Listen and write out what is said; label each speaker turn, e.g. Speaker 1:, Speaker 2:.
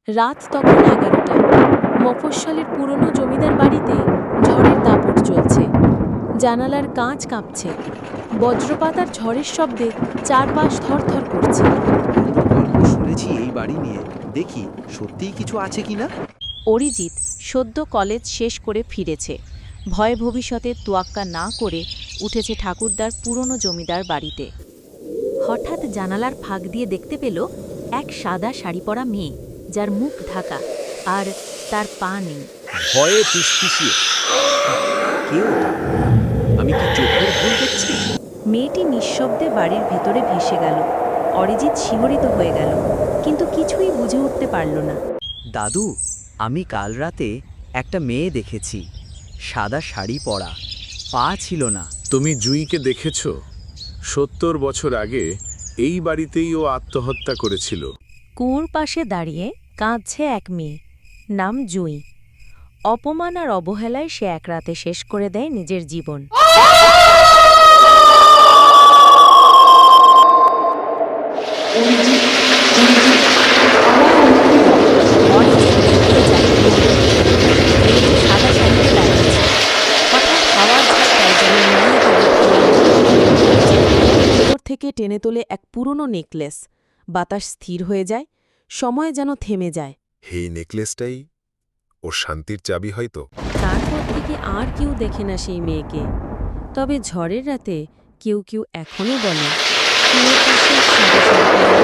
Speaker 1: রাত তখন 11টা। মফস্বলের পুরনো জমিদার বাড়িতে ঝড়ের দাপট চলছে। জানালার কাঁচ কাঁপছে। বজ্রপাত আর ঝড়ের শব্দে চারপাশ থরথর করছে।
Speaker 2: কত গল্প শুনেছি এই বাড়ি নিয়ে, দেখি সত্যিই কিছু আছে কিনা।
Speaker 3: অরিজিৎ সদ্য কলেজ শেষ করে ফিরেছে। ভয় ভবিষ্যতের তোয়াক্কা না করে উঠেছে ঠাকুরদার পুরনো জমিদার বাড়িতে। হঠাৎ জানালার ফাঁক দিয়ে দেখতে পেল এক সাদা শাড়ি পরা মেয়ে, যার মুখ ঢাকা আর তার পা নেই।
Speaker 2: ভয়ে ফিসফিসিয়ে, কে ওটা? আমি কি চোখের ভুল দেখছি?
Speaker 3: মেয়েটি নিঃশব্দে বাড়ির ভেতরে ভেসে গেল। অরিজিৎ শিহরিত হয়ে গেল, কিন্তু কিছুই বুঝে উঠতে পারল না।
Speaker 4: দাদু, আমি কাল রাতে একটা মেয়ে দেখেছি, সাদা শাড়ি পরা, পা ছিল না।
Speaker 5: তুমি জুঁইকে দেখেছ? ৭০ বছর আগে এই বাড়িতেই ও আত্মহত্যা করেছিল।
Speaker 3: কুয়োর পাশে দাঁড়িয়ে কাঁদছে এক মেয়ে, নাম জুঁই। অপমান আর অবহেলায় সে এক রাতে শেষ করে দেয় নিজের জীবন। সাদা শাড়িতে দাঁড়িয়েছে। হঠাৎ হাওয়ার ঝাপটায় যেন মিলিয়ে গেল
Speaker 1: উপর থেকে টেনে তোলে এক পুরনো নেকলেস। বাতাস স্থির হয়ে যায়, সময় যেন থেমে যায়।
Speaker 6: এই নেকলেসটাই ওর শান্তির চাবি হয়তো।
Speaker 1: তারপর থেকে আর কেউ দেখে না সেই মেয়েকে। তবে ঝড়ের রাতে কেউ কেউ এখনো বলে, কুয়োর পাশে সাদা শাড়ি পরা